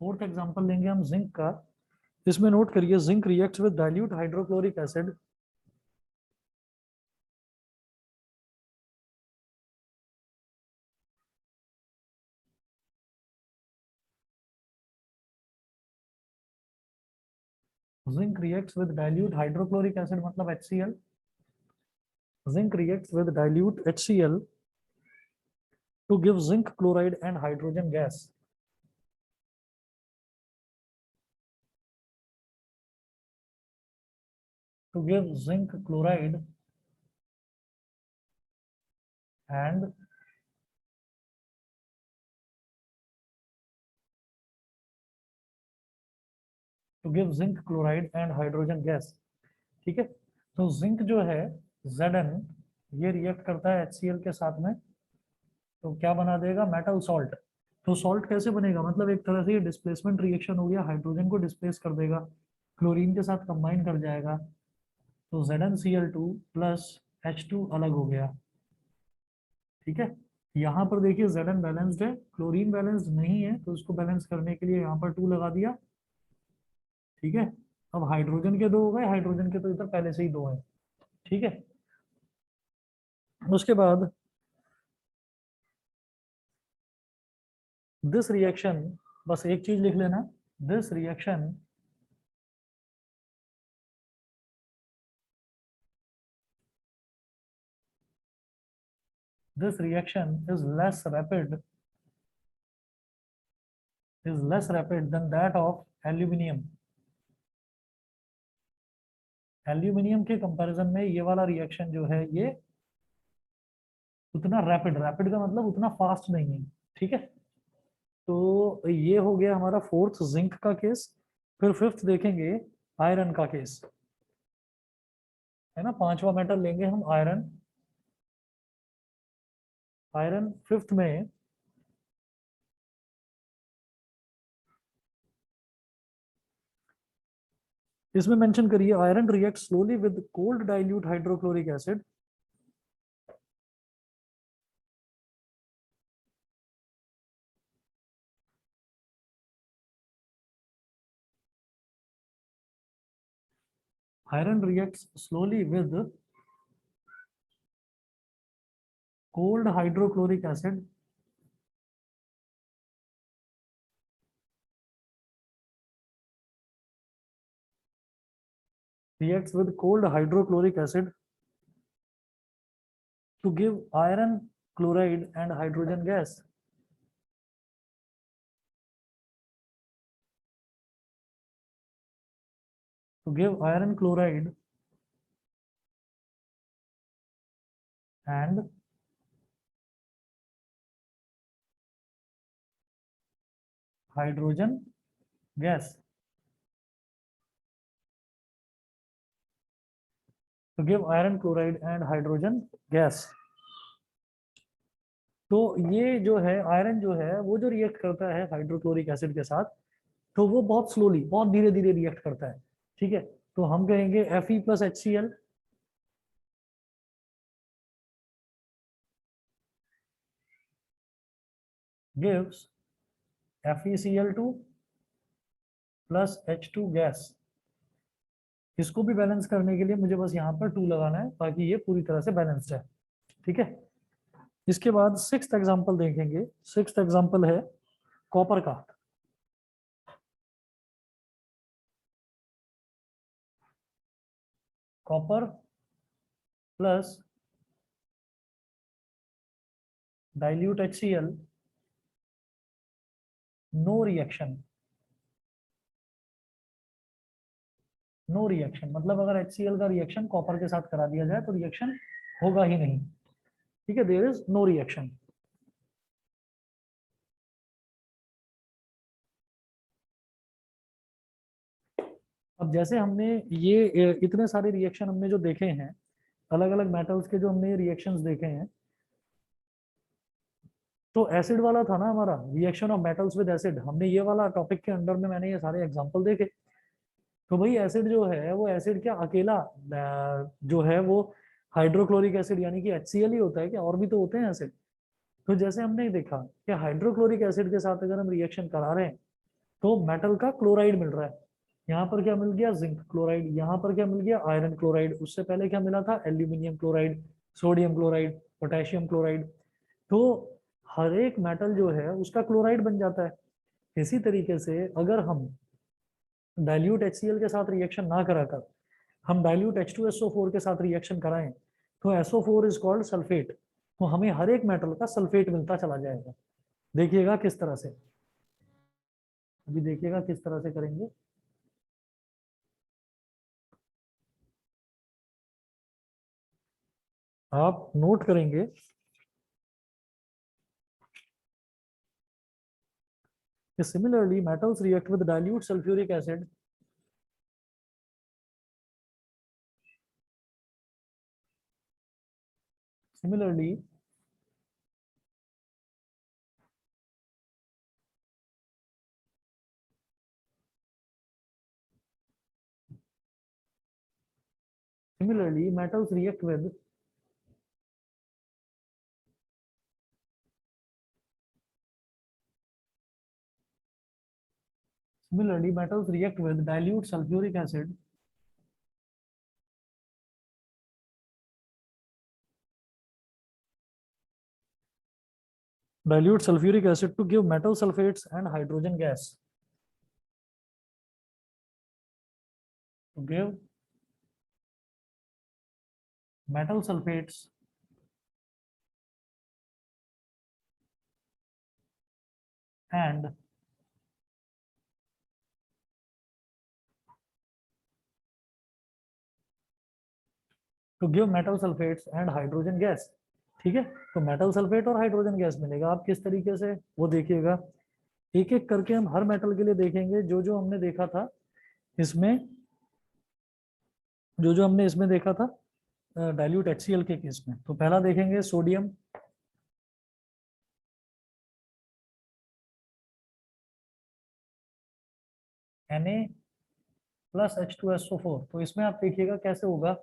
Fourth example लेंगे हम zinc का। इसमें नोट करिए, zinc reacts with dilute hydrochloric acid zinc reacts with dilute hydrochloric acid मतलब HCl। Zinc reacts with dilute HCl to give zinc chloride and hydrogen gas. To give zinc chloride and to give zinc chloride and hydrogen gas। ठीक है, तो zinc जो है Zn, ये react करता है HCl के साथ में, तो क्या बना देगा, मेटल सॉल्ट। तो सॉल्ट कैसे बनेगा, मतलब एक तरह से ये डिस्प्लेसमेंट रिएक्शन हो गया, हाइड्रोजन को डिस्प्लेस कर देगा, क्लोरीन के साथ कंबाइन कर जाएगा, तो ZnCl2 प्लस H2 अलग हो गया। ठीक है, यहाँ पर देखिए Zn बैलेंस्ड है, क्लोरीन बैलेंस्ड नहीं है, तो उसको बैलेंस करने के लिए यहाँ पर 2 लगा दिया। ठीक है, अब हाइड्रोजन के 2 हो गए, हाइड्रोजन के तो इधर पहले से ही 2 है। ठीक है, उसके बाद दिस रिएक्शन, बस एक चीज लिख लेना, this reaction this reaction is less rapid than that of aluminium। Aluminium के कंपैरिजन में ये वाला रिएक्शन जो है ये उतना रैपिड, रैपिड का मतलब उतना फास्ट नहीं है। ठीक है, तो ये हो गया हमारा फोर्थ जिंक का केस। फिर फिफ्थ देखेंगे आयरन का केस, है ना, पांचवा मेटल लेंगे हम आयरन। आयरन फिफ्थ में इसमें मेंशन करिए, iron react slowly with cold dilute hydrochloric acid. Iron reacts slowly with cold hydrochloric acid reacts with cold hydrochloric acid to give iron chloride and hydrogen gas। To give iron chloride and hydrogen gas। To give iron chloride and hydrogen gas। तो ये जो है iron जो है वो जो react करता है हाइड्रोक्लोरिक एसिड के साथ, तो वो बहुत स्लोली, बहुत धीरे धीरे रिएक्ट करता है। ठीक है, तो हम कहेंगे Fe plus HCl gives FeCl2 plus H2 gas. इसको भी बैलेंस करने के लिए मुझे बस यहाँ पर 2 लगाना है, ताकि ये पूरी तरह से बैलेंस्ड है। ठीक है, इसके बाद सिक्स्थ एग्जांपल देखेंगे। सिक्स्थ एग्जांपल है कॉपर का। Copper plus dilute HCl, no reaction. No reaction मतलब अगर HCl का रिएक्शन कॉपर के साथ करा दिया जाए तो रिएक्शन होगा ही नहीं। ठीक है, देयर इज नो रिएक्शन। अब जैसे हमने ये इतने सारे रिएक्शन हमने जो देखे हैं, अलग अलग मेटल्स के जो हमने रिएक्शंस देखे हैं, तो एसिड वाला था ना हमारा, reaction of metals with acid, हमने ये वाला टॉपिक के अंडर में मैंने ये सारे एग्जांपल देखे। तो भाई एसिड जो है वो एसिड क्या अकेला जो है वो हाइड्रोक्लोरिक एसिड यानी कि HCl ही होता है क्या, और भी तो होते हैं एसिड। तो जैसे हमने देखा कि हाइड्रोक्लोरिक एसिड के साथ अगर हम रिएक्शन करा रहे हैं तो मेटल का क्लोराइड मिल रहा है। यहाँ पर क्या मिल गया, जिंक क्लोराइड। यहाँ पर क्या मिल गया, आयरन क्लोराइड। उससे पहले क्या मिला था, aluminium chloride, sodium chloride, potassium chloride. तो हर एक मेटल जो है उसका क्लोराइड बन जाता है। इसी तरीके से अगर हम डाइल्यूट HCl के साथ रिएक्शन ना कराकर हम डाइल्यूट H2SO4 के साथ रिएक्शन कराएं तो SO4 इज कॉल्ड सल्फेट। तो हमें हर एक मेटल का सल्फेट मिलता चला जाएगा। देखिएगा किस तरह से, अभी देखिएगा किस तरह से करेंगे। आप नोट करेंगे कि similarly metals react with dilute sulfuric acid similarly similarly metals react with similarly metals react with dilute sulfuric acid to give metal sulfates and hydrogen gas. To give metal sulfates and hydrogen gas. ठीक है, तो metal sulphate और hydrogen gas मिलेगा। आप किस तरीके से वो देखिएगा, एक एक करके हम हर मेटल के लिए देखेंगे। जो जो हमने देखा था इसमें, जो जो हमने इसमें देखा था डाइल्यूट HCl के केस में, तो पहला देखेंगे सोडियम। Na+H2SO4। तो इसमें आप देखिएगा कैसे होगा,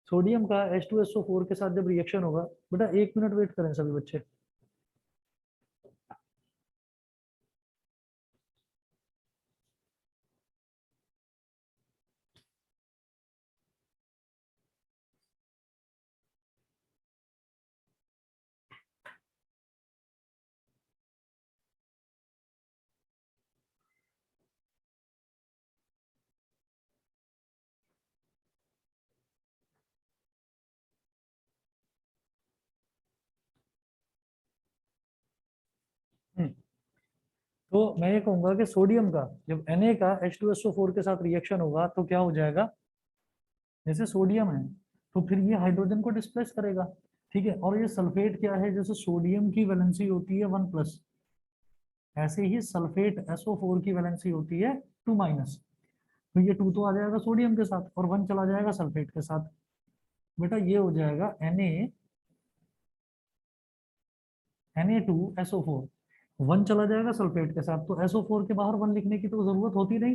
सोडियम का H2SO4 के साथ जब रिएक्शन होगा, बेटा 1 मिनट वेट करें सभी बच्चे। तो मैं ये कहूंगा कि सोडियम का जब Na का H2SO4 के साथ रिएक्शन होगा तो क्या हो जाएगा, जैसे सोडियम है तो फिर ये हाइड्रोजन को डिस्प्लेस करेगा। ठीक है, और ये सल्फेट क्या है, जैसे सोडियम की वैलेंसी होती है 1+, ऐसे ही सल्फेट SO4 की वैलेंसी होती है 2-। तो ये 2 तो आ जाएगा सोडियम के साथ और 1 चला जाएगा सल्फेट के साथ। बेटा ये हो जाएगा Na2SO4, 1 चला जाएगा सल्फेट के साथ। तो SO4 के बाहर 1 लिखने की तो जरूरत होती नहीं,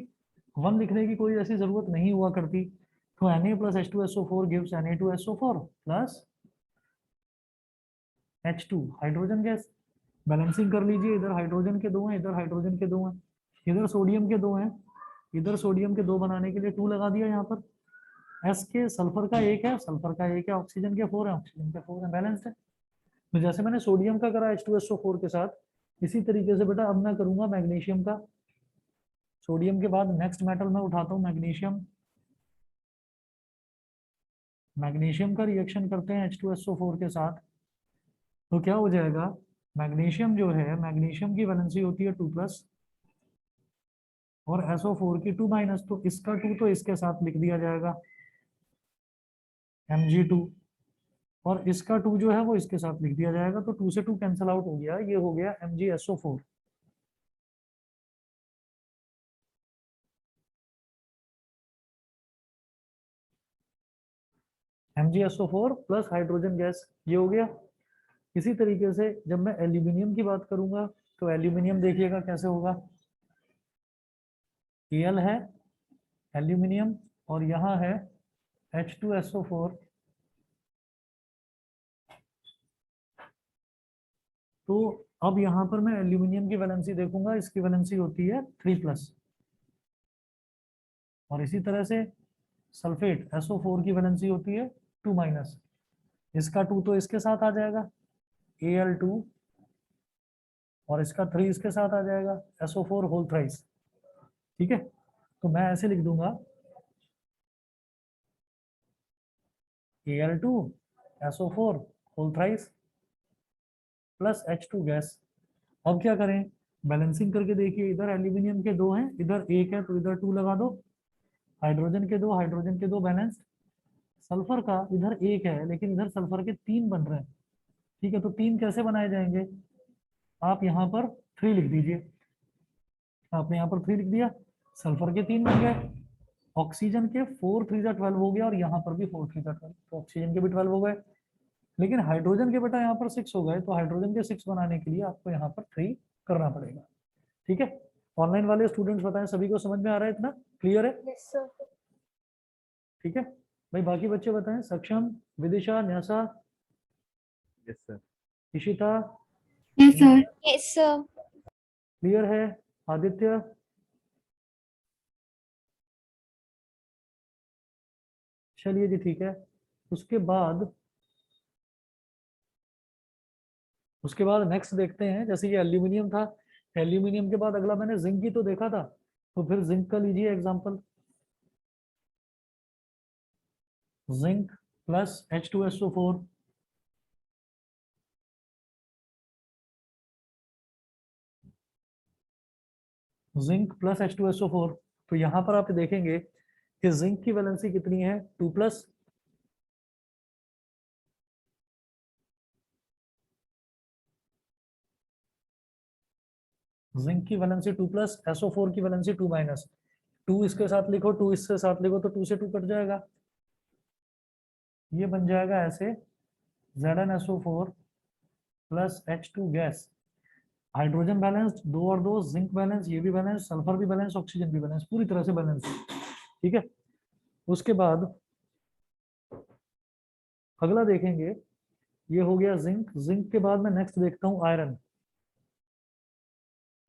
1 लिखने की कोई ऐसी जरूरत नहीं हुआ करती। तो Na+H2SO4 gives Na2SO4 plus H2 hydrogen gas. Balancing कर लीजिए, इधर हाइड्रोजन के 2 हैं, इधर हाइड्रोजन के 2 हैं, इधर सोडियम के 2 हैं, इधर सोडियम के 2 बनाने के लिए 2 लगा दिया यहाँ पर। एस के सल्फर का 1 है, सल्फर का 1 है, ऑक्सीजन के 4 है, ऑक्सीजन के 4 है, बैलेंस्ड है। तो जैसे मैंने सोडियम का करा H2SO4 के साथ, इसी तरीके से बेटा अब मैं करूंगा मैग्नीशियम का। सोडियम के बाद नेक्स्ट मेटल मैं उठाता हूँ मैग्नीशियम। मैग्नीशियम का रिएक्शन करते हैं H2SO4 के साथ, तो क्या हो जाएगा, मैग्नीशियम जो है, मैग्नीशियम की वैलेंसी होती है 2+, और SO4 की 2-। तो इसका 2 तो इसके साथ लिख दिया जाएगा Mg2, और इसका 2 जो है वो इसके साथ लिख दिया जाएगा। तो 2 से 2 कैंसिल आउट हो गया, ये हो गया MgSO4। MgSO4 plus hydrogen gas, ये हो गया। इसी तरीके से जब मैं एल्यूमिनियम की बात करूंगा तो एल्यूमिनियम देखिएगा कैसे होगा, Al है एल्यूमिनियम और यहाँ है H2SO4। तो अब यहाँ पर मैं एल्यूमिनियम की वैलेंसी देखूंगा, इसकी वैलेंसी होती है 3+, और इसी तरह से सल्फेट SO4 की वैलेंसी होती है 2-, इसका 2 तो इसके साथ आ जाएगा Al2, और इसका 3 इसके साथ आ जाएगा SO4 होल थ्राइस। ठीक है, तो मैं ऐसे लिख दूंगा Al2 SO4 whole thrice plus H2 gas. अब क्या करें, बैलेंसिंग करके देखिए, इधर एल्यूमिनियम के 2 हैं, इधर 1 है, तो इधर 2 लगा दो। हाइड्रोजन के 2, हाइड्रोजन के 2 बैलेंस। सल्फर का इधर 1 है, लेकिन इधर सल्फर के 3 बन रहे हैं। ठीक है, तो 3 कैसे बनाए जाएंगे, आप यहाँ पर 3 लिख दीजिए। आपने यहाँ पर 3 लिख दिया, सल्फर के 3 बन गए, ऑक्सीजन के 4×3=12 हो गया, और यहाँ पर भी 4×3=12, तो ऑक्सीजन के भी 12 हो गए। लेकिन हाइड्रोजन के बेटा यहाँ पर 6 हो गए, तो हाइड्रोजन के 6 बनाने के लिए आपको यहाँ पर 3 करना पड़ेगा। ठीक है, ऑनलाइन वाले स्टूडेंट्स बताएं, सभी को समझ में आ रहा है, इतना क्लियर है? Yes sir. ठीक है भाई, बाकी बच्चे बताएं, Saksham, Vidisha, Nyasa, yes sir. Ishita, yes sir. Yes sir. Clear है? आदित्य, चलिए जी ठीक है। उसके बाद नेक्स्ट देखते हैं, जैसे ये एल्यूमिनियम था, एल्यूमिनियम के बाद अगला मैंने जिंक की तो देखा था, तो फिर जिंक का लीजिए example. Zinc plus H2SO4, zinc plus H2SO4, तो यहाँ पर आप देखेंगे कि जिंक की वैलेंसी कितनी है, 2+, जिंक की वैलेंसी 2+, SO4 की वैलेंसी 2-, 2 इसके साथ लिखो, 2 इसके साथ लिखो, तो 2 से 2 कट जाएगा, ये बन जाएगा ऐसे ZnSO4 plus H2 gas. Hydrogen balance 2 और 2, जिंक बैलेंस, ये भी बैलेंस, सल्फर भी बैलेंस, ऑक्सीजन भी बैलेंस, पूरी तरह से बैलेंस। ठीक है, उसके बाद अगला देखेंगे, ये हो गया जिंक। जिंक के बाद मैं नेक्स्ट देखता हूँ आयरन।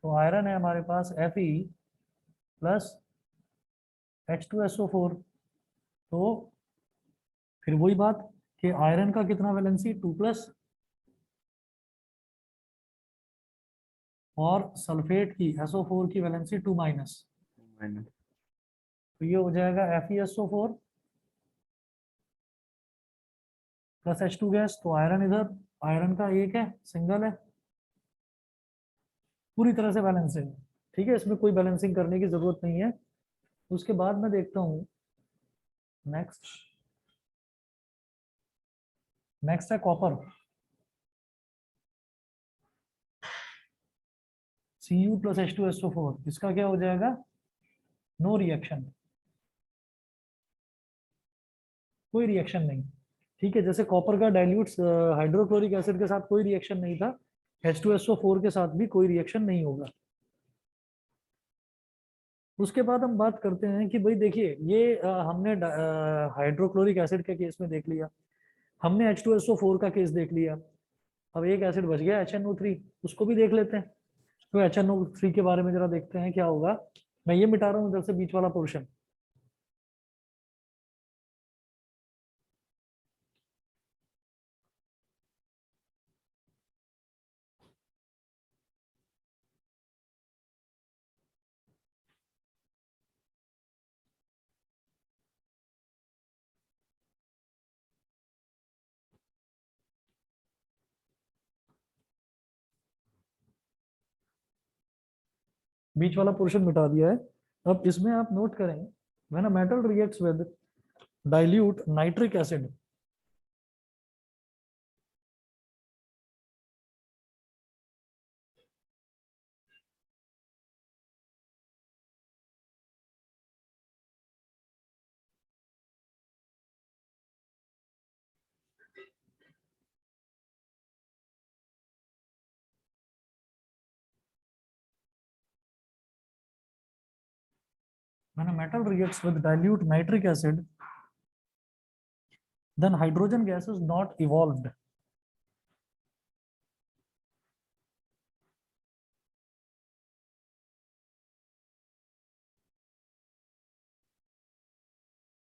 तो आयरन है हमारे पास Fe प्लस H2SO4, तो फिर वही बात कि आयरन का कितना वैलेंसी, 2+, और सल्फेट की SO4 की वैलेंसी 2-, तो ये हो जाएगा FeSO4 प्लस H2 गैस। तो आयरन इधर, आयरन का 1 है, सिंगल है, पूरी तरह से बैलेंस है। ठीक है, इसमें कोई बैलेंसिंग करने की जरूरत नहीं है। उसके बाद मैं देखता हूँ नेक्स्ट, नेक्स्ट है कॉपर, Cu प्लस H2SO4, इसका क्या हो जाएगा, नो रिएक्शन, कोई रिएक्शन नहीं। ठीक है, जैसे कॉपर का डाइल्यूट हाइड्रोक्लोरिक एसिड के साथ कोई रिएक्शन नहीं था, H2SO4 के साथ भी कोई रिएक्शन नहीं होगा। उसके बाद हम बात करते हैं कि भाई देखिए, ये हमने हाइड्रोक्लोरिक एसिड के केस में देख लिया, हमने H2SO4 का केस देख लिया, अब एक एसिड बच गया HNO3, उसको भी देख लेते हैं। तो HNO3 के बारे में जरा देखते हैं क्या होगा। मैं ये मिटा रहा हूँ इधर से बीच वाला पोर्शन। बीच वाला पोर्शन मिटा दिया है। अब इसमें आप नोट करें, when a metal reacts with dilute nitric acid, when a metal reacts with dilute nitric acid, then hydrogen gas is not evolved.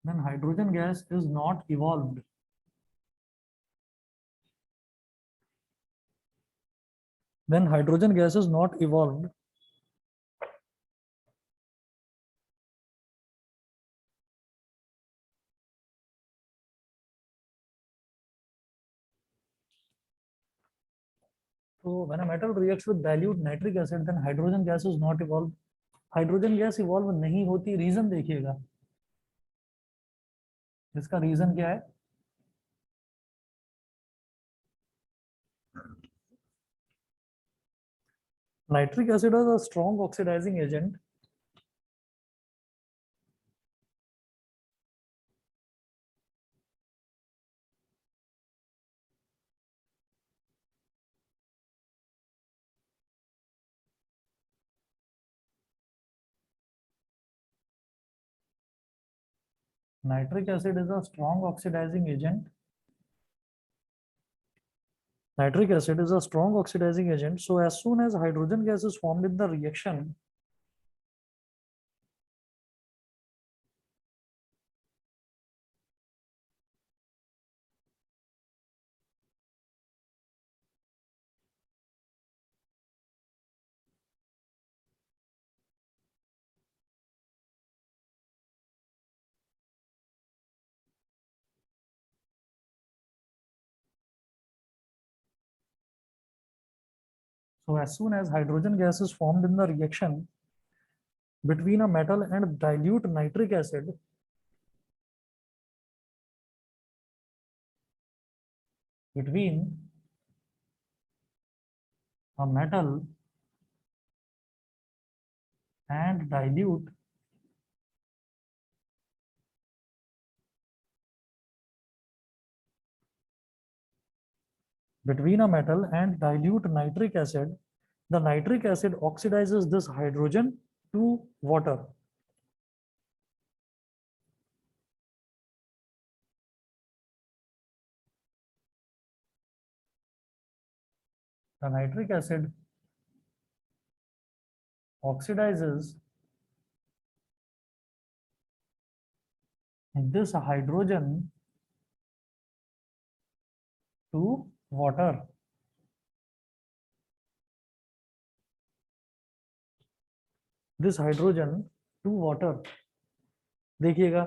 then hydrogen gas is not evolved. Then hydrogen gas is not evolved. So when a metal reacts with dilute nitric acid, then hydrogen gas is not evolved. Hydrogen gas evolve नहीं होती, reason देखिएगा, इसका reason क्या है? Nitric acid is a strong oxidising agent. Nitric acid is a strong oxidizing agent. Nitric acid is a strong oxidizing agent. So as soon as hydrogen gas is formed in the reaction, hydrogen gas is formed in the reaction between a metal and dilute nitric acid, between a metal and dilute nitric acid, the nitric acid oxidizes this hydrogen to water. The nitric acid oxidizes this hydrogen to water. This hydrogen to water. देखिएगा,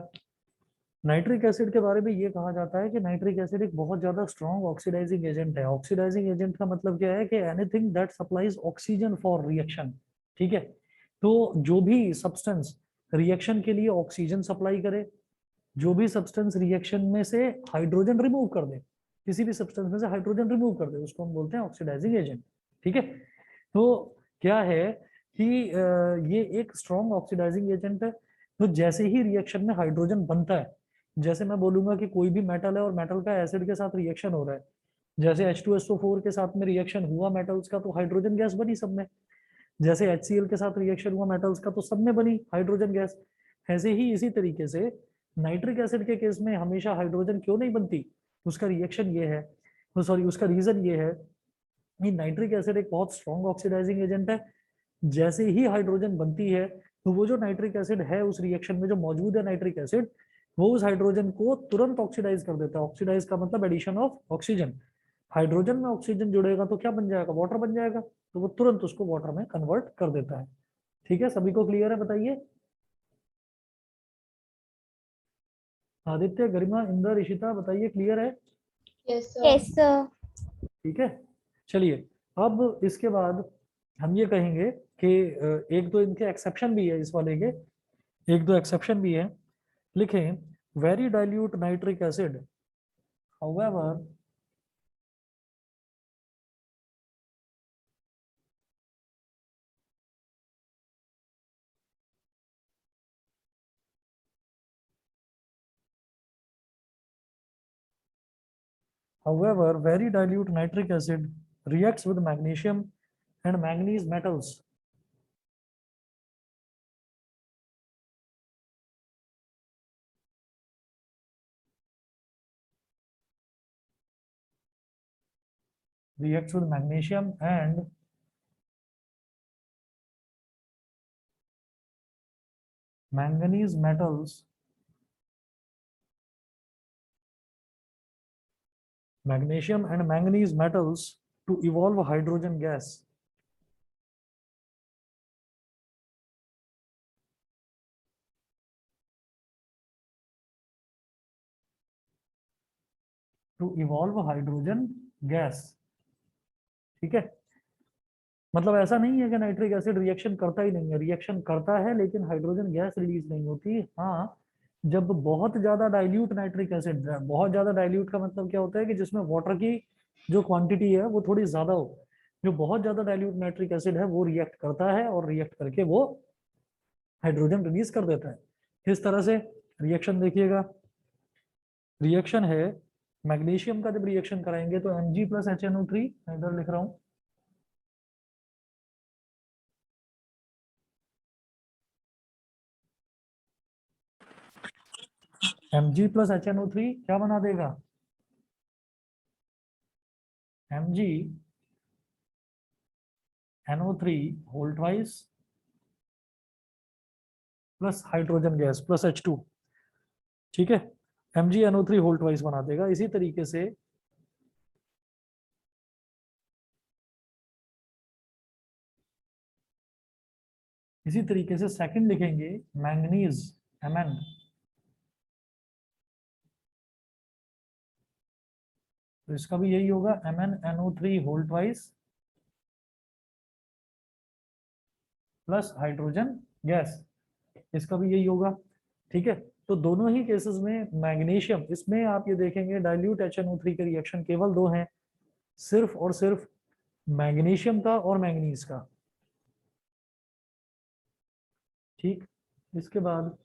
nitric acid के बारे में ये कहा जाता है कि nitric acid एक बहुत ज्यादा स्ट्रॉन्ग ऑक्सीडाइजिंग एजेंट है. ऑक्सीडाइजिंग एजेंट का मतलब क्या है कि anything that supplies oxygen for reaction. ठीक है, तो जो भी सब्सटेंस रिएक्शन के लिए ऑक्सीजन सप्लाई करे, जो भी सब्सटेंस रिएक्शन में से हाइड्रोजन रिमूव कर दे, किसी भी सब्सटेंस में से हाइड्रोजन रिमूव कर दे, उसको हम बोलते हैं ऑक्सीडाइजिंग एजेंट. ठीक है, तो क्या है कि ये एक स्ट्रॉन्ग ऑक्सीडाइजिंग एजेंट है. तो जैसे ही रिएक्शन में हाइड्रोजन बनता है, जैसे मैं बोलूंगा कि कोई भी मेटल है और मेटल का एसिड के साथ रिएक्शन हो रहा है, जैसे H2SO4 के साथ में रिएक्शन हुआ मेटल्स का तो हाइड्रोजन गैस बनी सब में, जैसे HCl के साथ रिएक्शन हुआ मेटल्स का तो सब में बनी हाइड्रोजन गैस. ऐसे ही इसी तरीके से नाइट्रिक एसिड के केस में हमेशा हाइड्रोजन क्यों नहीं बनती? उसका रिएक्शन ये है, सॉरी उसका रीजन ये है कि नाइट्रिक एसिड एक बहुत स्ट्रॉन्ग ऑक्सीडाइजिंग एजेंट है. जैसे ही हाइड्रोजन बनती है तो वो जो नाइट्रिक एसिड है उस रिएक्शन में जो मौजूद है नाइट्रिक एसिड, वो उस हाइड्रोजन को तुरंत ऑक्सीडाइज कर देता है. ऑक्सीडाइज का मतलब एडिशन ऑफ ऑक्सीजन. हाइड्रोजन में ऑक्सीजन जुड़ेगा तो क्या बन जाएगा? वाटर बन जाएगा. तो वो तुरंत उसको वाटर में कन्वर्ट कर देता है. ठीक है, सभी को क्लियर है? बताइए. आदित्य, गरिमा, इंदर, ईशिता, बताइए क्लियर है? Yes yes sir. ठीक है, चलिए. अब इसके बाद हम ये कहेंगे कि एक दो इनके एक्सेप्शन भी है, इस वाले के एक दो एक्सेप्शन भी है. लिखें, very dilute nitric acid, however very dilute nitric acid reacts with magnesium and manganese metals. Reacts with magnesium and manganese metals magnesium and manganese metals to evolve hydrogen gas. To evolve hydrogen gas. ठीक है, मतलब ऐसा नहीं है कि nitric acid reaction करता ही नहीं है, रिएक्शन करता है लेकिन हाइड्रोजन गैस रिलीज नहीं होती। हाँ, जब बहुत ज्यादा डाइल्यूट नाइट्रिक एसिड, बहुत ज्यादा डाइल्यूट का मतलब क्या होता है कि जिसमें वाटर की जो क्वांटिटी है वो थोड़ी ज्यादा हो। जो बहुत ज्यादा डाइल्यूट नाइट्रिक एसिड है वो रिएक्ट करता है और रिएक्ट करके वो हाइड्रोजन रिलीज कर देता है। किस तरह से रिएक्शन देखिएगा, रिएक्शन है मैग्नीशियम का, जब रिएक्शन कराएंगे तो Mg प्लस HNO3, इधर लिख रहा हूं, Mg प्लस HNO3 क्या बना देगा, Mg NO3 whole twice plus hydrogen gas plus H2। ठीक है, MgNO3 होल ट्वाइस बना देगा। इसी तरीके से सेकंड लिखेंगे मैंगनीज Mn, तो इसका भी यही होगा MnNO3 whole twice plus hydrogen gas, इसका भी यही होगा। ठीक है, तो दोनों ही केसेस में मैग्नीशियम, इसमें आप ये देखेंगे डाइल्यूट HNO3 के रिएक्शन केवल दो हैं, सिर्फ और सिर्फ मैग्नीशियम का और मैंगनीज का। ठीक, इसके बाद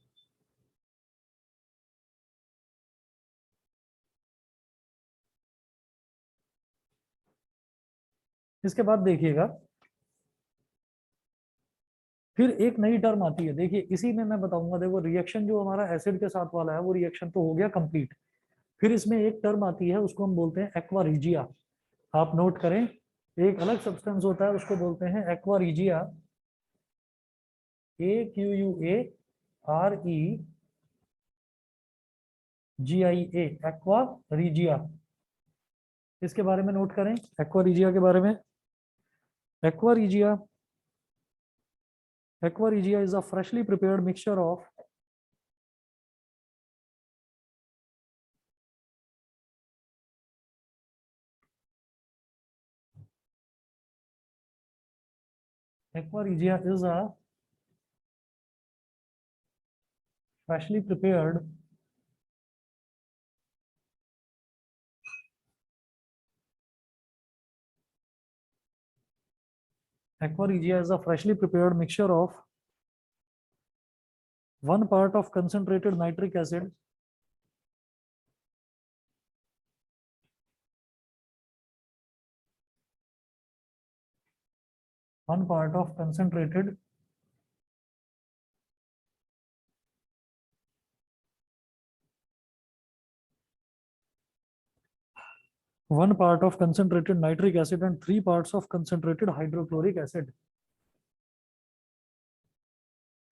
देखिएगा, फिर एक नई टर्म आती है। देखिए इसी में मैं बताऊंगा, देखो रिएक्शन जो हमारा एसिड के साथ वाला है वो रिएक्शन तो हो गया कंप्लीट। फिर इसमें एक टर्म आती है, उसको हम बोलते हैं एक्वा रिजिया। आप नोट करें, एक अलग सब्सटेंस होता है उसको बोलते हैं aqua regia, AQUAREGIA, aqua regia. इसके बारे में नोट करें, एक्वा रिजिया के बारे में। Aqua regia, is a freshly prepared mixture of is a freshly prepared mixture of 1 part of concentrated nitric acid, 1 part of concentrated nitric acid and 3 parts of concentrated hydrochloric acid,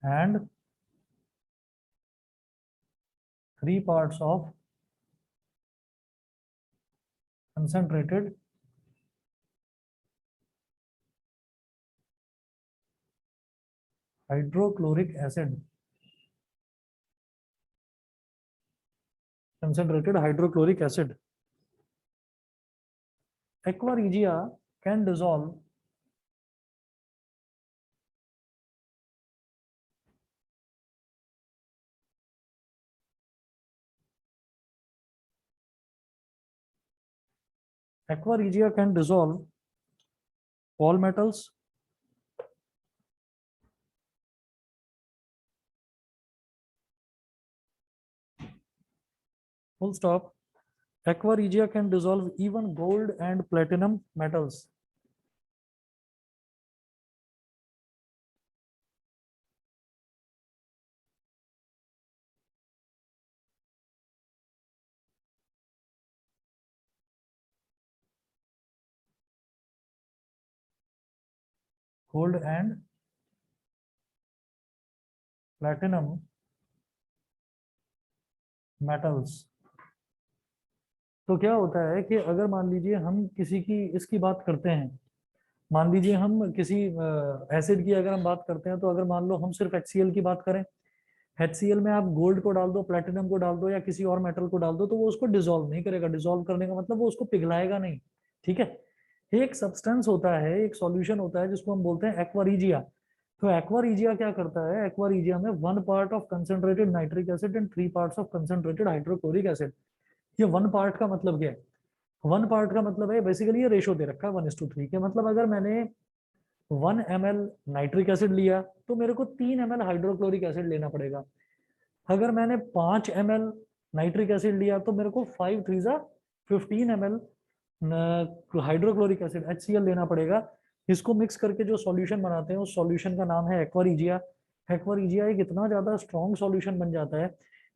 and 3 parts of concentrated hydrochloric acid, Aqua regia can dissolve all metals, full stop. Aqua regia can dissolve even gold and platinum metals. Gold and platinum metals. तो क्या होता है कि अगर मान लीजिए हम किसी की इसकी बात करते हैं, मान लीजिए हम किसी एसिड की अगर हम बात करते हैं, तो अगर मान लो हम सिर्फ HCl की बात करें, HCl में आप गोल्ड को डाल दो, प्लेटिनम को डाल दो या किसी और मेटल को डाल दो, तो वो उसको डिसॉल्व नहीं करेगा। डिसॉल्व करने का मतलब वो उसको पिघलाएगा नहीं। ठीक है। एक सब्सटेंस होता है, एक सॉल्यूशन होता है जिसको हम बोलते हैं एक्वा। तो एक्वा क्या करता है, एक्वा में 1 part of concentrated nitric acid and 3 parts of concentrated hydrochloric acid. ये 1 पार्ट का मतलब क्या है? 1 पार्ट का मतलब है बेसिकली ये रेशो दे रखा है 1:3 के। मतलब अगर मैंने 1 ml नाइट्रिक एसिड लिया, तो मेरे को 3 ml हाइड्रोक्लोरिक एसिड लेना पड़ेगा। अगर मैंने 5 ml नाइट्रिक एसिड लिया, तो मेरे को 5 3 15 ml हाइड्रोक्लोरिक एसिड HCl लेना पड़ेगा। इसको मिक्स करके जो सॉल्यूशन बनाते हैं, उस सॉल्यूशन का नाम है एक्वा। एक्वा एक इतना ज्यादा स्ट्रॉन्ग सॉल्यूशन बन जाता है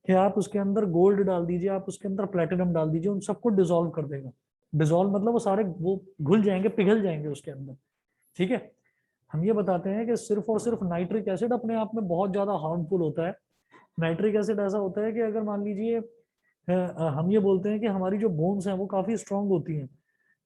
कि आप उसके अंदर गोल्ड डाल दीजिए, आप उसके अंदर प्लेटिनम डाल दीजिए, उन सबको डिसॉल्व कर देगा। डिसॉल्व मतलब वो सारे वो घुल जाएंगे, पिघल जाएंगे उसके अंदर। ठीक है। हम ये बताते हैं कि सिर्फ और सिर्फ नाइट्रिक एसिड अपने आप में बहुत ज्यादा हार्मफुल होता है। नाइट्रिक एसिड ऐसा होता है कि अगर मान लीजिए हम ये बोलते हैं कि हमारी जो बोन्स हैं वो काफी स्ट्रांग होती हैं,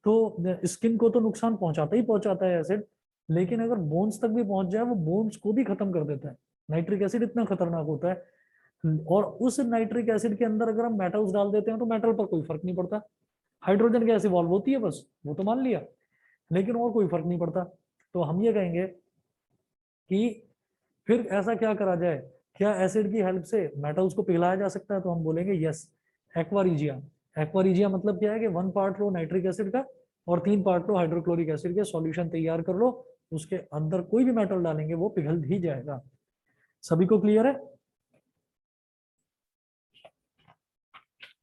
तो स्किन को तो नुकसान पहुंचाता ही पहुंचाता है एसिड, लेकिन अगर बोन्स तक भी पहुंच जाए, वो बोन्स को भी खत्म कर देता है। नाइट्रिक एसिड इतना खतरनाक होता है। और उस नाइट्रिक एसिड के अंदर अगर हम मेटल्स डाल देते हैं, तो मेटल पर कोई फर्क नहीं पड़ता। हाइड्रोजन गैस इवॉल्व होती है बस, वो तो मान लिया, लेकिन और कोई फर्क नहीं पड़ता। तो हम ये कहेंगे कि फिर ऐसा क्या करा जाए, क्या एसिड की हेल्प से मेटल्स को पिघलाया जा सकता है? तो हम बोलेंगे यस, एक्वारिजिया। एक्वारिजिया मतलब क्या है कि 1 पार्ट लो नाइट्रिक एसिड का और 3 पार्ट लो हाइड्रोक्लोरिक एसिड के, सॉल्यूशन तैयार कर लो, उसके अंदर कोई भी मेटल डालेंगे वो पिघल भी जाएगा। सभी को क्लियर है?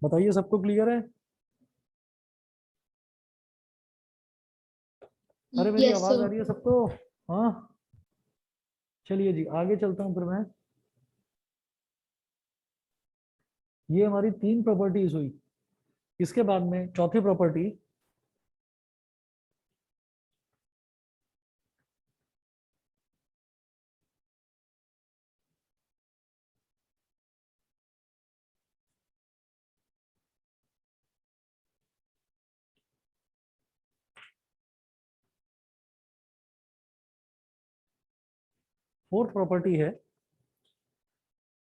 बताइए, सबको क्लियर है? अरे मेरी यस आवाज आ सर। रही है सबको? हाँ। चलिए जी, आगे चलता हूँ फिर मैं। ये हमारी 3 प्रॉपर्टीज हुई। इसके बाद में चौथी प्रॉपर्टी, फोर्थ प्रॉपर्टी है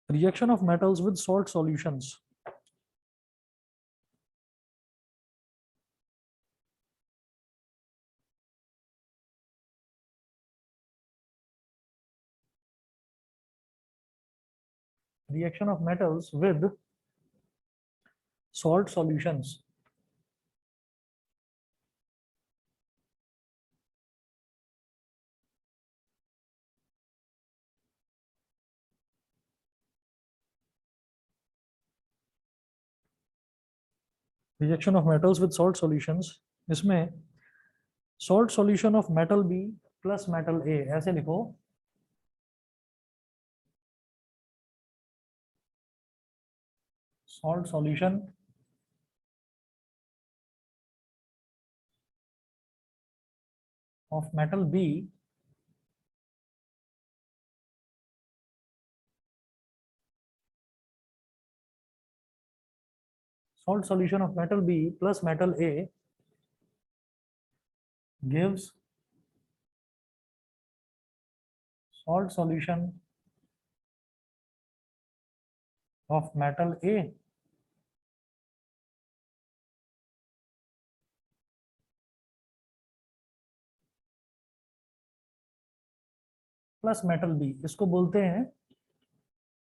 reaction of metals with salt solutions. Reaction of metals with salt solutions. Reaction of metals with salt solutions, इसमें salt solution of metal B plus metal A, ऐसे लिखो। salt solution of metal B salt solution of metal B plus metal A gives salt solution of metal A plus metal B. इसको बोलते हैं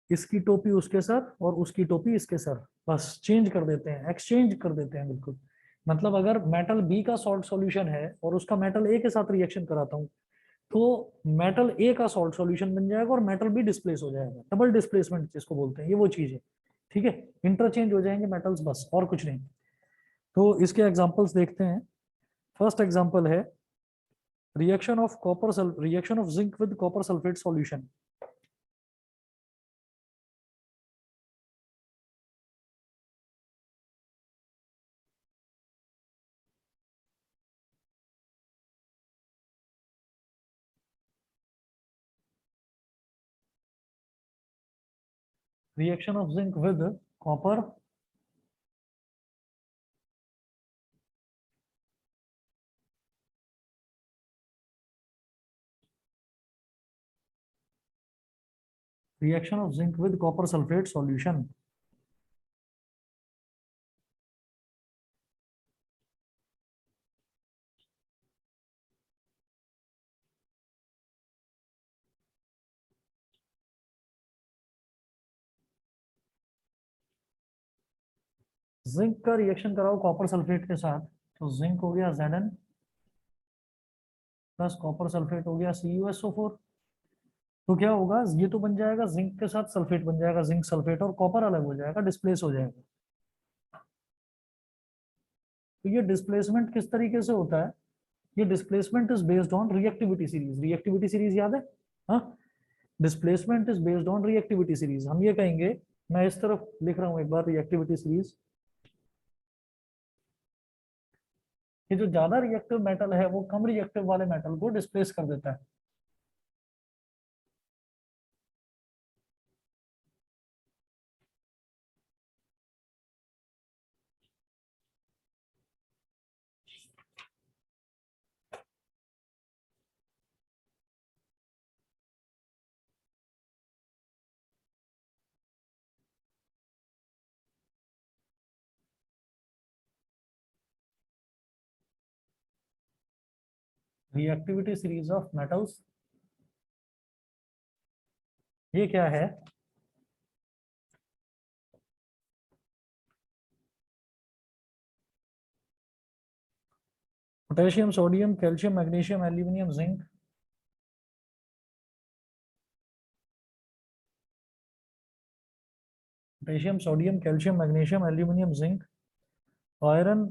इसकी टोपी उसके sir और उसकी टोपी इसके सर। बस चेंज कर देते हैं, एक्सचेंज कर देते हैं बिल्कुल। मतलब अगर मेटल बी का सॉल्ट सॉल्यूशन है और उसका मेटल ए के साथ रिएक्शन कराता हूँ, तो मेटल ए का सॉल्ट सॉल्यूशन बन जाएगा और मेटल बी डिस्प्लेस हो जाएगा। डबल डिस्प्लेसमेंट जिसको बोलते हैं, ये वो चीज है। ठीक है। इंटरचेंज हो जाएंगे मेटल्स, बस और कुछ नहीं। तो इसके एग्जांपल्स देखते हैं। फर्स्ट एग्जांपल है reaction of zinc with copper sulphate solution. Reaction of zinc with copper reaction of zinc with copper sulphate solution. Zinc का रिएक्शन कराओ कॉपर सल्फेट के साथ, तो जिंक हो गया Zn प्लस कॉपर सल्फेट हो गया CuSO4। तो क्या होगा, ये तो बन जाएगा जिंक के साथ सल्फेट बन जाएगा, जिंक सल्फेट, और कॉपर अलग हो जाएगा, डिस्प्लेस हो जाएगा। तो ये डिस्प्लेसमेंट किस तरीके से होता है, ये displacement is based on reactivity series. Reactivity series याद है? हाँ, displacement is based on reactivity series. हम ये कहेंगे, मैं इस तरफ लिख रहा हूं एक बार रिएक्टिविटी सीरीज, कि जो ज्यादा रिएक्टिव मेटल है वो कम रिएक्टिव वाले मेटल को डिस्प्लेस कर देता है। रिएक्टिविटी सीरीज ऑफ मेटल्स, ये क्या है? Potassium, sodium, calcium, magnesium, aluminium, zinc. Potassium, sodium, calcium, magnesium, aluminium, zinc, iron,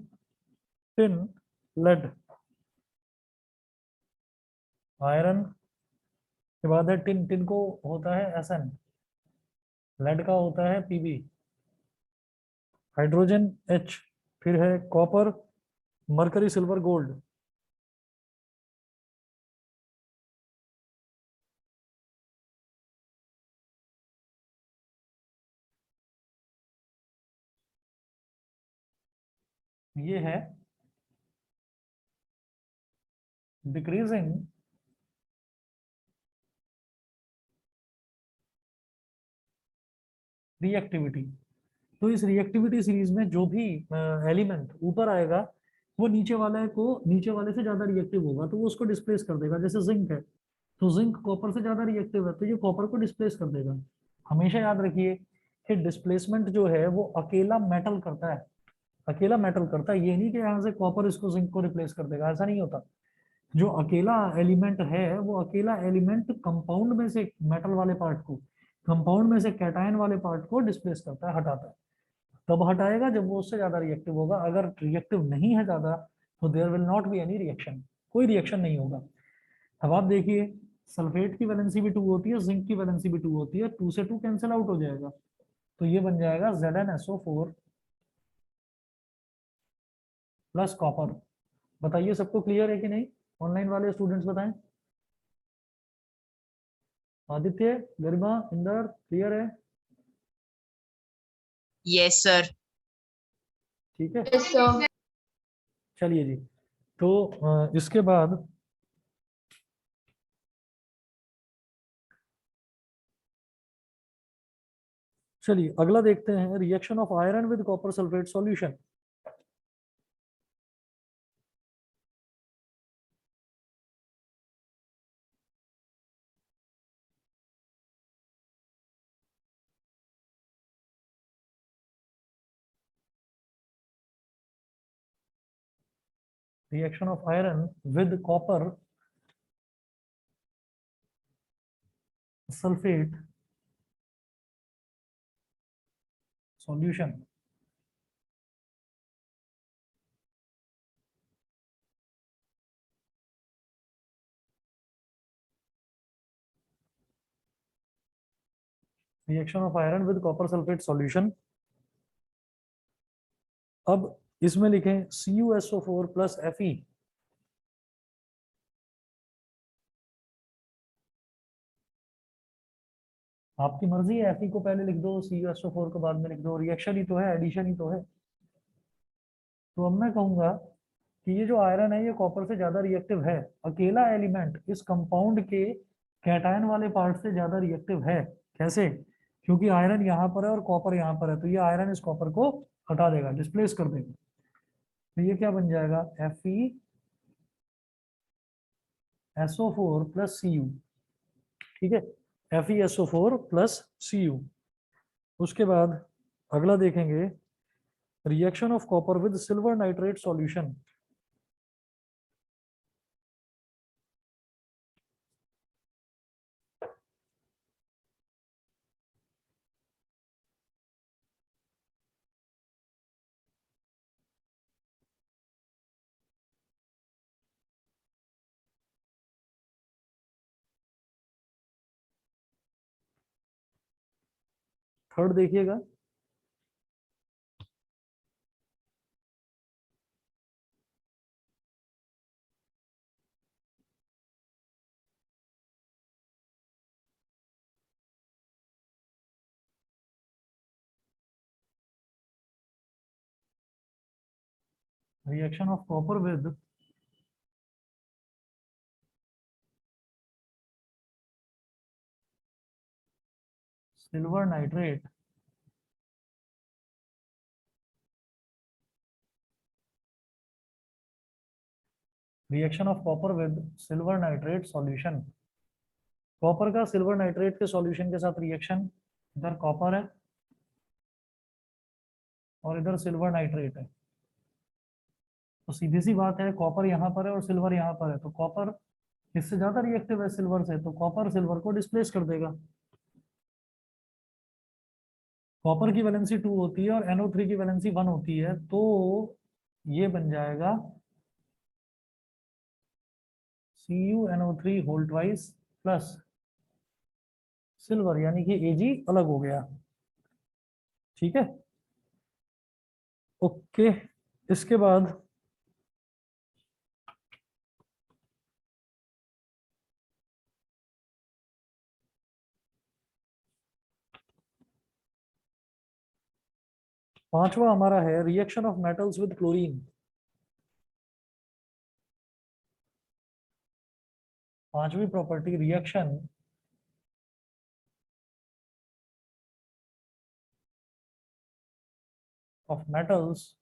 tin, lead. Iron के बाद है टिन, टिन को होता है Sn, लेड का होता है Pb, हाइड्रोजन H, फिर है कॉपर, मरकरी, सिल्वर, गोल्ड। ये है डिक्रीजिंग रिएक्टिविटी। तो इस रिएक्टिविटी सीरीज में जो भी एलिमेंट ऊपर आएगा वो नीचे वाले को, नीचे वाले से ज्यादा रिएक्टिव होगा तो वो उसको डिस्प्लेस कर देगा। जैसे जिंक है, तो जिंक कॉपर से ज्यादा रिएक्टिव है तो ये कॉपर को डिस्प्लेस कर देगा। हमेशा याद रखिए कि डिस्प्लेसमेंट जो है वो अकेला मेटल करता है, अकेला मेटल करता है। ये नहीं कि यहाँ से कॉपर इसको जिंक को रिप्लेस कर देगा, ऐसा नहीं होता। जो अकेला एलिमेंट है वो अकेला एलिमेंट कंपाउंड में से मेटल वाले पार्ट को, कंपाउंड में से कैटायन वाले पार्ट को डिस्प्लेस करता है, हटाता है। तब हटाएगा जब वो उससे ज्यादा रिएक्टिव होगा। अगर रिएक्टिव नहीं है ज्यादा तो there will not be any reaction, कोई रिएक्शन नहीं होगा। अब आप देखिए, सल्फेट की वैलेंसी भी 2 होती है, जिंक की वैलेंसी भी 2 होती है, 2 से 2 कैंसिल आउट हो जाएगा, तो ये बन जाएगा ZnSO4 प्लस कॉपर। बताइए सबको क्लियर है कि नहीं? ऑनलाइन वाले स्टूडेंट्स बताएं। आदित्य, गरिमा, इंदर, क्लियर है? Yes sir. ठीक है, Yes, sir. चलिए जी। तो इसके बाद चलिए अगला देखते हैं, reaction of iron with copper sulphate solution. Reaction of iron with copper sulphate solution. Reaction of iron with copper sulphate solution. अब इसमें लिखें CuSO4 प्लस Fe। आपकी मर्जी है, Fe को पहले लिख दो, CuSO4 को बाद में लिख दो, रिएक्शन ही तो है, एडिशन ही तो है। तो अब मैं कहूंगा कि ये जो आयरन है ये कॉपर से ज्यादा रिएक्टिव है, अकेला एलिमेंट इस कंपाउंड के कैटायन वाले पार्ट से ज्यादा रिएक्टिव है। कैसे? क्योंकि आयरन यहाँ पर है और कॉपर यहाँ पर है, तो ये आयरन इस कॉपर को हटा देगा, डिस्प्लेस कर देगा। तो ये क्या बन जाएगा, FeSO4 प्लस Cu। ठीक है, FeSO4 प्लस Cu। उसके बाद अगला देखेंगे, reaction of copper with silver nitrate solution. Third देखिएगा, reaction of copper with silver nitrate reaction of copper with silver nitrate solution. Copper का सिल्वर नाइट्रेट के सॉल्यूशन के साथ रिएक्शन, इधर कॉपर है और इधर सिल्वर नाइट्रेट है, तो सीधी सी बात है, कॉपर यहाँ पर है और सिल्वर यहाँ पर है, तो कॉपर इससे ज्यादा रिएक्टिव है सिल्वर से, तो कॉपर सिल्वर को डिस्प्लेस कर देगा। कॉपर की वैलेंसी 2 होती है और NO3 की वैलेंसी 1 होती है, तो ये बन जाएगा CuNO3 whole twice plus silver, यानी कि Ag अलग हो गया। ठीक है, ओके। इसके बाद पांचवा हमारा है reaction of metals with chlorine. पांचवी property, reaction of metals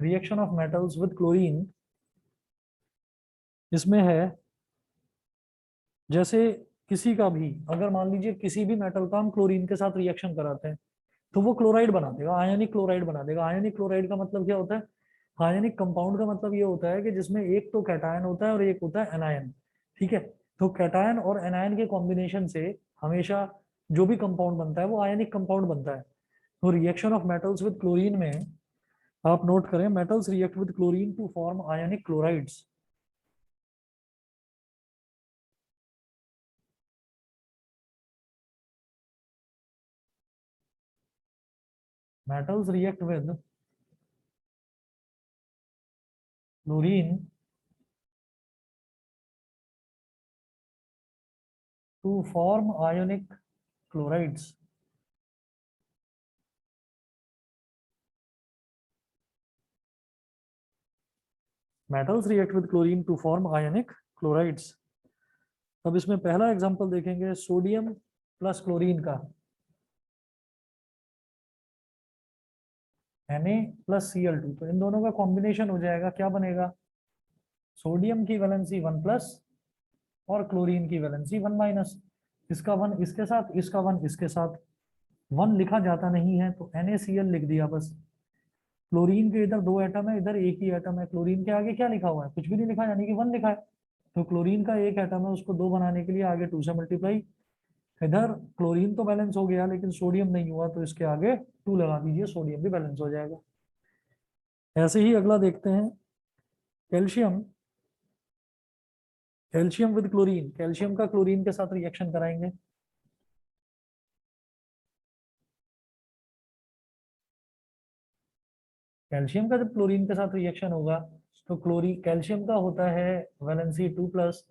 reaction of metals with chlorine. इसमें है, जैसे किसी का भी, अगर मान लीजिए किसी भी मेटल का हम क्लोरीन के साथ रिएक्शन कराते हैं, तो वो क्लोराइड बना देगा, आयनिक क्लोराइड बना देगा। आयनिक क्लोराइड का मतलब क्या होता है, आयनिक कंपाउंड का मतलब ये होता है कि जिसमें एक तो कैटायन होता है और एक होता है एनायन। ठीक है, तो कैटायन और एनायन के कॉम्बिनेशन से हमेशा जो भी कंपाउंड बनता है वो आयनिक कंपाउंड बनता है। तो reaction of metals with chlorine में आप नोट करें, metals react with chlorine to form ionic chlorides. Metals react with chlorine to form ionic chlorides. Metals react with chlorine to form ionic chlorides. अब इसमें पहला example देखेंगे, sodium plus chlorine का, Na plus Cl2, तो इन दोनों का combination हो जाएगा, क्या बनेगा, सोडियम की वैलेंसी 1 प्लस और क्लोरीन की वैलेंसी 1 माइनस। इसका 1 इसके साथ, इसका 1 इसके साथ। 1 लिखा जाता नहीं है तो NaCl लिख दिया बस। क्लोरीन के इधर 2 एटम है, इधर एक ही एटम है, क्लोरीन के आगे क्या लिखा हुआ है, कुछ भी नहीं लिखा, यानी कि 1 लिखा है। तो क्लोरीन का एक एटम है, उसको 2 बनाने के लिए आगे 2 से मल्टीप्लाई। इधर क्लोरीन तो बैलेंस हो गया लेकिन सोडियम नहीं हुआ, तो इसके आगे 2 लगा दीजिए, सोडियम भी बैलेंस हो जाएगा। ऐसे ही अगला देखते हैं, calcium. Calcium with chlorine, calcium का क्लोरीन के साथ रिएक्शन कराएंगे। कैल्शियम का जब क्लोरीन के साथ रिएक्शन होगा, तो क्लोरीन कैल्शियम का होता है वैलेंसी 2 प्लस,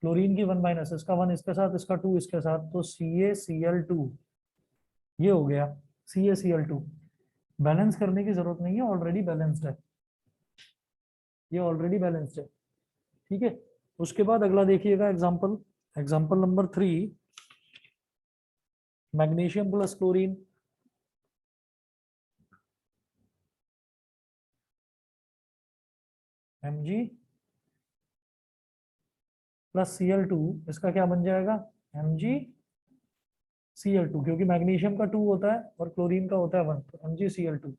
क्लोरीन की 1 माइनस, इसका 1 इसके साथ, इसका 2 इसके साथ, तो CaCl2 ये हो गया। CaCl2। बैलेंस करने की जरूरत नहीं है, ऑलरेडी बैलेंस्ड है, ये ऑलरेडी बैलेंस्ड है। ठीक है, उसके बाद अगला देखिएगा example, example number 3, magnesium plus chlorine. Mg plus Cl2, इसका क्या बन जाएगा, MgCl2, क्योंकि मैग्नीशियम का 2 होता है और क्लोरीन का होता है 1, तो MgCl2।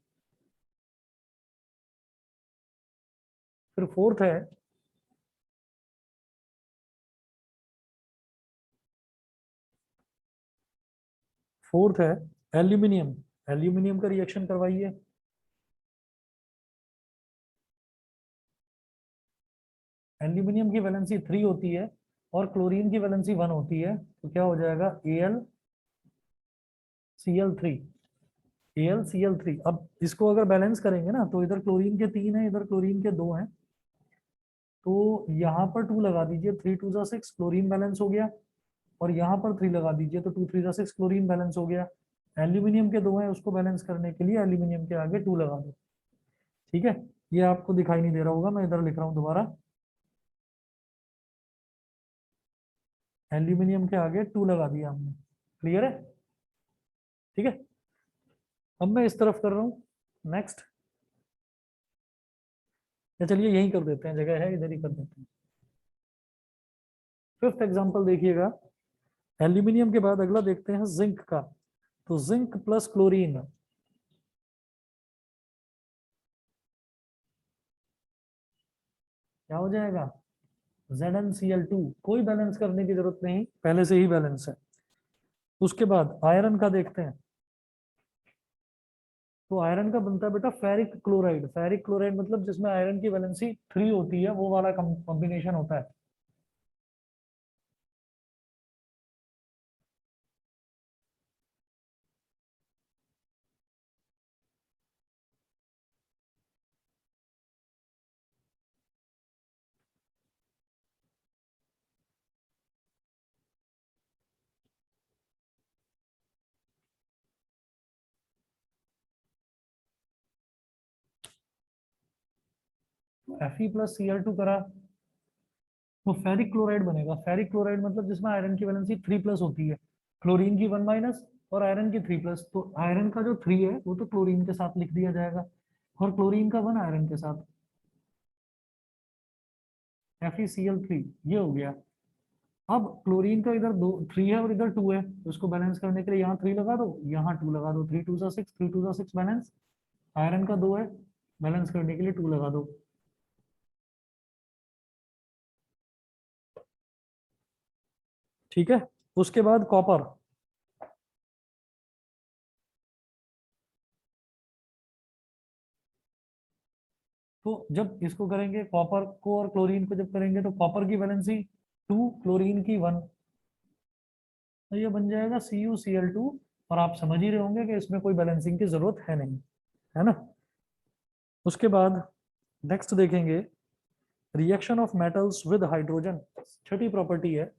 फिर फोर्थ है एल्यूमिनियम। एल्यूमिनियम का रिएक्शन करवाइए। एल्यूमिनियम की वैलेंसी 3 होती है और क्लोरीन की वैलेंसी 1 होती है, तो क्या हो जाएगा, AlCl3। AlCl3, अब इसको अगर बैलेंस करेंगे ना, तो इधर क्लोरीन के 3 है, इधर क्लोरीन के 2 हैं, तो यहाँ पर 2 लगा दीजिए, 3 2 जा 6, क्लोरीन बैलेंस हो गया। और यहाँ पर 3 लगा दीजिए, तो 2 3 जा 6, क्लोरीन बैलेंस हो गया। एल्यूमिनियम के 2 हैं, उसको बैलेंस करने के लिए एल्यूमिनियम के आगे 2 लगा दो। ठीक है, ये आपको दिखाई नहीं दे रहा होगा, मैं इधर लिख रहा हूँ दोबारा, एल्यूमिनियम के आगे 2 लगा दिया हमने। क्लियर है? ठीक है, अब मैं इस तरफ कर रहा हूँ नेक्स्ट, या चलिए यही कर देते हैं, जगह है इधर ही कर देते हैं। फिफ्थ एग्जांपल देखिएगा, एल्यूमिनियम के बाद अगला देखते हैं जिंक का। तो जिंक प्लस क्लोरीन, क्या हो जाएगा, ZnCl2। कोई बैलेंस करने की जरूरत नहीं, पहले से ही बैलेंस है। उसके बाद आयरन का देखते हैं, तो आयरन का बनता है बेटा फेरिक क्लोराइड। फेरिक क्लोराइड मतलब जिसमें आयरन की वैलेंसी 3 होती है, वो वाला कॉम्बिनेशन होता है। Fe प्लस Cl2 करा, तो फेरिक क्लोराइड बनेगा। फेरिक क्लोराइड मतलब जिसमें आयरन की वैलेंसी 3 प्लस होती है, क्लोरीन की 1 माइनस और आयरन की 3 प्लस। तो आयरन का जो 3 है वो तो क्लोरीन के साथ लिख दिया जाएगा, और क्लोरीन का 1 आयरन के साथ, FeCl3, ये हो गया। अब क्लोरीन का इधर 3 है और इधर 2 है, तो उसको बैलेंस करने के लिए यहाँ 3 लगा दो, यहाँ 2 लगा दो, 3 2 6, 3 2 6 बैलेंस। आयरन का 2 है, बैलेंस करने के लिए 2 लगा दो। ठीक है, उसके बाद कॉपर। तो जब इसको करेंगे, कॉपर को और क्लोरीन को जब करेंगे, तो कॉपर की वैलेंसी 2, क्लोरीन की 1, तो ये बन जाएगा CuCl2। और आप समझ ही रहे होंगे कि इसमें कोई बैलेंसिंग की जरूरत है नहीं, है ना। उसके बाद नेक्स्ट देखेंगे, reaction of metals with hydrogen. Chhathi property है,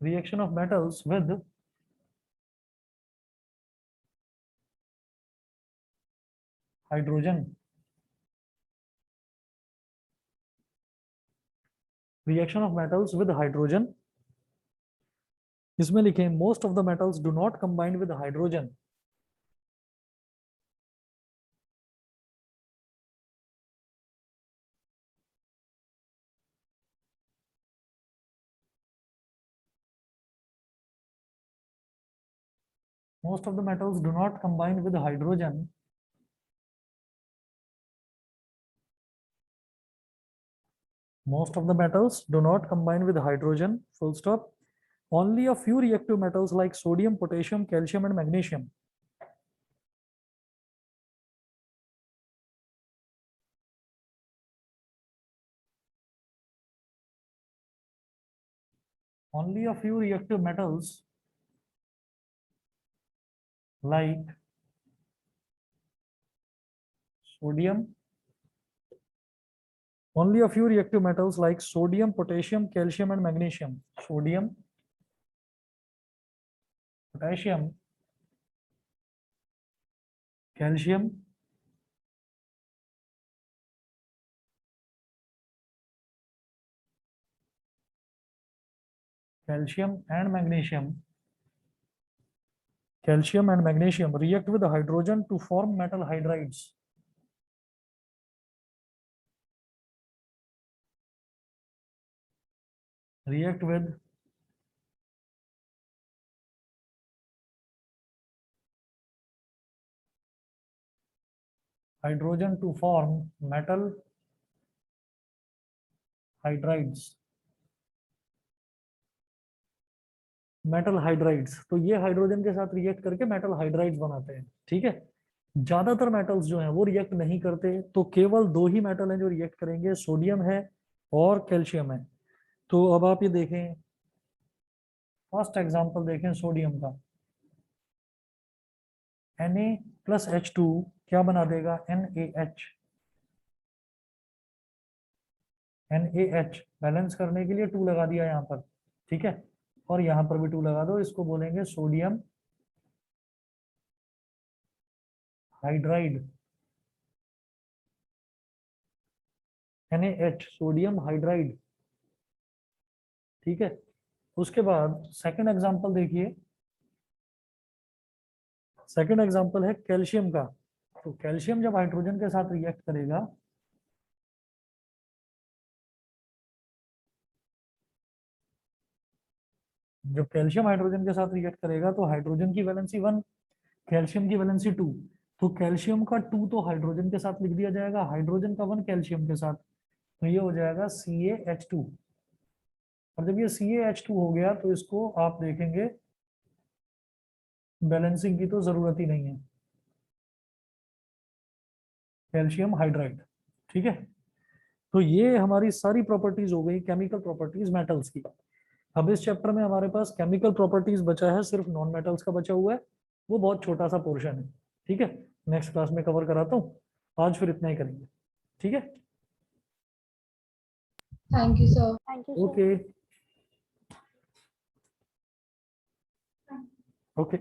reaction of metals with hydrogen. Reaction of metals with hydrogen, इसमें लिखें most of the metals do not combine with hydrogen. Most of the metals do not combine with hydrogen. Most of the metals do not combine with hydrogen, full stop. Only a few reactive metals like sodium, potassium, calcium and magnesium. Only a few reactive metals like sodium. Only a few reactive metals like sodium, potassium, calcium, and magnesium. Sodium, potassium, calcium, and magnesium. Calcium and magnesium react with hydrogen to form metal hydrides. React with hydrogen to form metal hydrides. Metal hydrides, तो ये hydrogen के साथ react करके metal hydrides बनाते हैं। ठीक है, ज्यादातर मेटल्स जो हैं वो रिएक्ट नहीं करते, तो केवल दो ही मेटल हैं जो रिएक्ट करेंगे, सोडियम है और कैल्शियम है। तो अब आप ये देखें, फर्स्ट एग्जांपल देखें सोडियम का। Na+H2 क्या बना देगा? NaH। NaH बैलेंस करने के लिए 2 लगा दिया यहाँ पर, ठीक है, और यहाँ पर भी 2 लगा दो। इसको बोलेंगे sodium hydride. NaH sodium hydride. ठीक है, उसके बाद सेकंड एग्जांपल देखिए। सेकंड एग्जांपल है कैल्शियम का। तो कैल्शियम जब हाइड्रोजन के साथ रिएक्ट करेगा, जब कैल्शियम हाइड्रोजन के साथ रिएक्ट करेगा तो हाइड्रोजन की वैलेंसी 1, कैल्शियम की वैलेंसी 2। तो कैल्शियम का 2 तो हाइड्रोजन के साथ लिख दिया जाएगा, हाइड्रोजन का 1 कैल्शियम के साथ, तो ये हो जाएगा CaH2। और जब ये CaH2 हो गया तो इसको आप देखेंगे बैलेंसिंग की तो जरूरत ही नहीं है, कैल्शियम हाइड्राइड। ठीक है, तो ये हमारी सारी प्रॉपर्टीज हो गई, केमिकल प्रॉपर्टीज मेटल्स की। अब इस चैप्टर में हमारे पास केमिकल प्रॉपर्टीज बचा है, सिर्फ नॉन मेटल्स का बचा हुआ है, वो बहुत छोटा सा पोर्शन है। ठीक है, नेक्स्ट क्लास में कवर कराता हूँ, आज फिर इतना ही करेंगे। ठीक है, Thank you, sir. Thank you, sir. Okay okay.